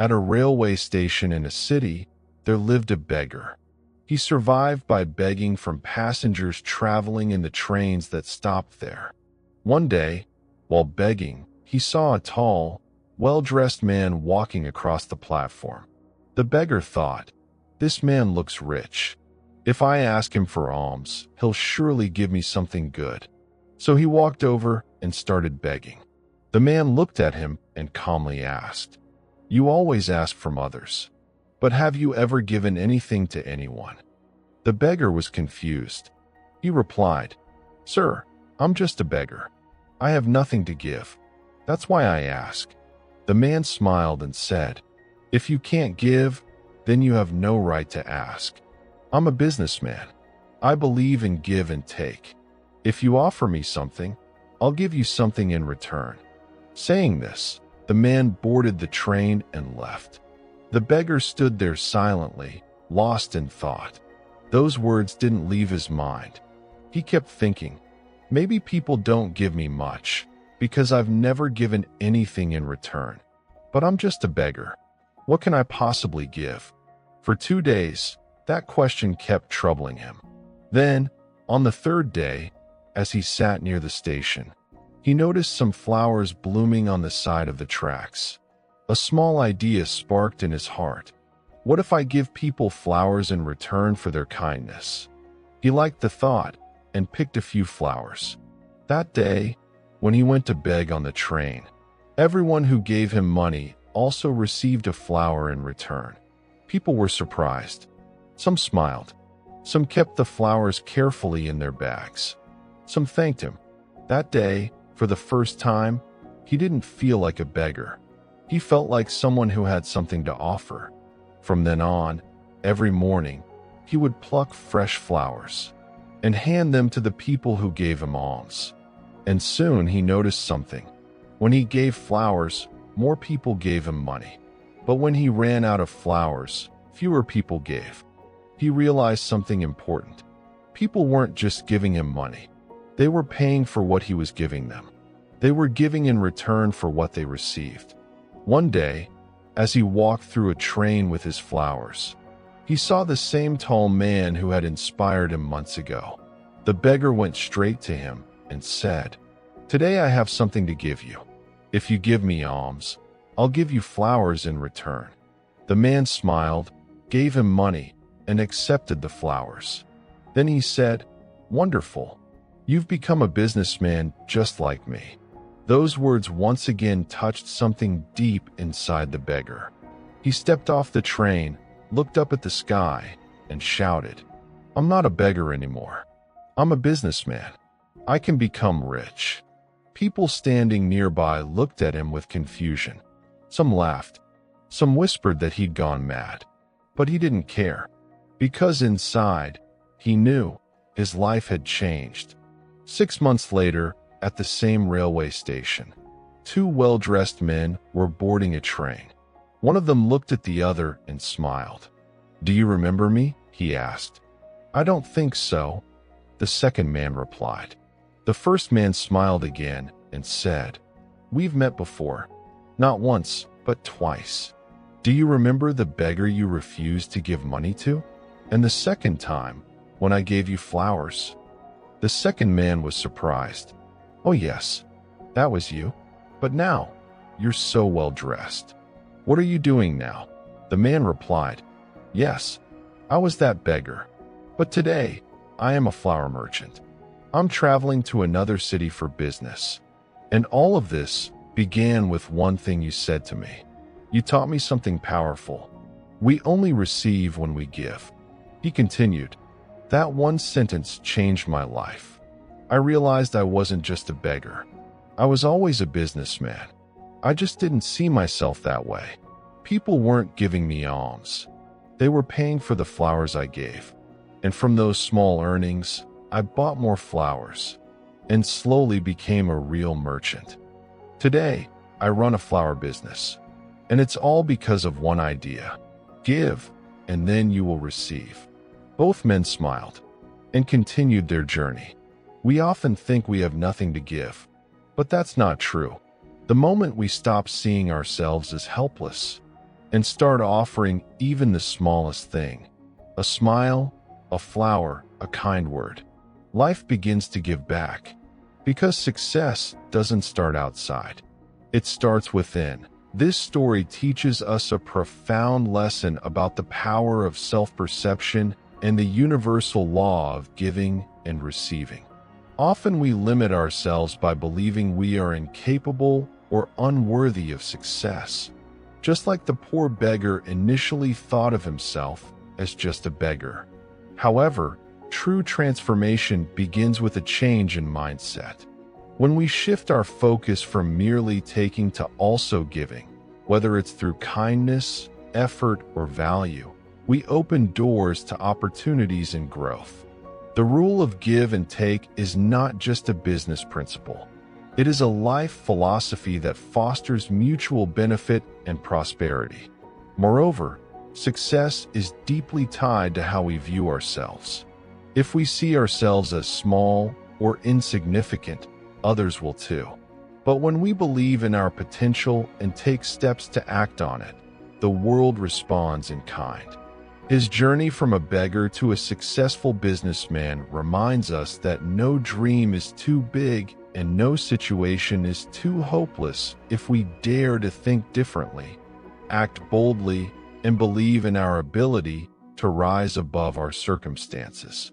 At a railway station in a city, there lived a beggar. He survived by begging from passengers traveling in the trains that stopped there. One day, while begging, he saw a tall, well-dressed man walking across the platform. The beggar thought, "This man looks rich. If I ask him for alms, he'll surely give me something good." So he walked over and started begging. The man looked at him and calmly asked, "You always ask from others, but have you ever given anything to anyone?" The beggar was confused. He replied, "Sir, I'm just a beggar. I have nothing to give. That's why I ask." The man smiled and said, "If you can't give, then you have no right to ask. I'm a businessman. I believe in give and take. If you offer me something, I'll give you something in return." Saying this, the man boarded the train and left. The beggar stood there silently, lost in thought. Those words didn't leave his mind. He kept thinking, maybe people don't give me much because I've never given anything in return. But I'm just a beggar. What can I possibly give? For 2 days, that question kept troubling him. Then, on the third day, as he sat near the station, he noticed some flowers blooming on the side of the tracks. A small idea sparked in his heart. What if I give people flowers in return for their kindness? He liked the thought and picked a few flowers. That day, when he went to beg on the train, everyone who gave him money also received a flower in return. People were surprised. Some smiled. Some kept the flowers carefully in their bags. Some thanked him. That day, for the first time, he didn't feel like a beggar. He felt like someone who had something to offer. From then on, every morning, he would pluck fresh flowers and hand them to the people who gave him alms. And soon he noticed something. When he gave flowers, more people gave him money. But when he ran out of flowers, fewer people gave. He realized something important. People weren't just giving him money. They were paying for what he was giving them. They were giving in return for what they received. One day, as he walked through a train with his flowers, he saw the same tall man who had inspired him months ago. The beggar went straight to him and said, "Today I have something to give you. If you give me alms, I'll give you flowers in return." The man smiled, gave him money, and accepted the flowers. Then he said, "Wonderful. You've become a businessman just like me." Those words once again touched something deep inside the beggar. He stepped off the train, looked up at the sky, and shouted, "I'm not a beggar anymore. I'm a businessman. I can become rich." People standing nearby looked at him with confusion. Some laughed. Some whispered that he'd gone mad. But he didn't care, because inside, he knew his life had changed. 6 months later, at the same railway station, 2 well-dressed men were boarding a train. One of them looked at the other and smiled. "Do you remember me?" he asked. "I don't think so," the second man replied. The first man smiled again and said, "We've met before. Not once, but twice. Do you remember the beggar you refused to give money to? And the second time, when I gave you flowers?" The second man was surprised. "Oh yes, that was you. But now, you're so well dressed. What are you doing now?" The man replied, "Yes, I was that beggar. But today, I am a flower merchant. I'm traveling to another city for business. And all of this began with one thing you said to me. You taught me something powerful. We only receive when we give." He continued, "That one sentence changed my life. I realized I wasn't just a beggar. I was always a businessman. I just didn't see myself that way. People weren't giving me alms. They were paying for the flowers I gave. And from those small earnings, I bought more flowers and slowly became a real merchant. Today, I run a flower business. And it's all because of one idea. Give, and then you will receive." Both men smiled and continued their journey. We often think we have nothing to give, but that's not true. The moment we stop seeing ourselves as helpless and start offering even the smallest thing, a smile, a flower, a kind word, life begins to give back. Because success doesn't start outside. It starts within. This story teaches us a profound lesson about the power of self-perception and the universal law of giving and receiving. Often we limit ourselves by believing we are incapable or unworthy of success. Just like the poor beggar initially thought of himself as just a beggar. However, true transformation begins with a change in mindset. When we shift our focus from merely taking to also giving, whether it's through kindness, effort, or value, we open doors to opportunities and growth. The rule of give and take is not just a business principle. It is a life philosophy that fosters mutual benefit and prosperity. Moreover, success is deeply tied to how we view ourselves. If we see ourselves as small or insignificant, others will too. But when we believe in our potential and take steps to act on it, the world responds in kind. His journey from a beggar to a successful businessman reminds us that no dream is too big and no situation is too hopeless if we dare to think differently, act boldly, and believe in our ability to rise above our circumstances.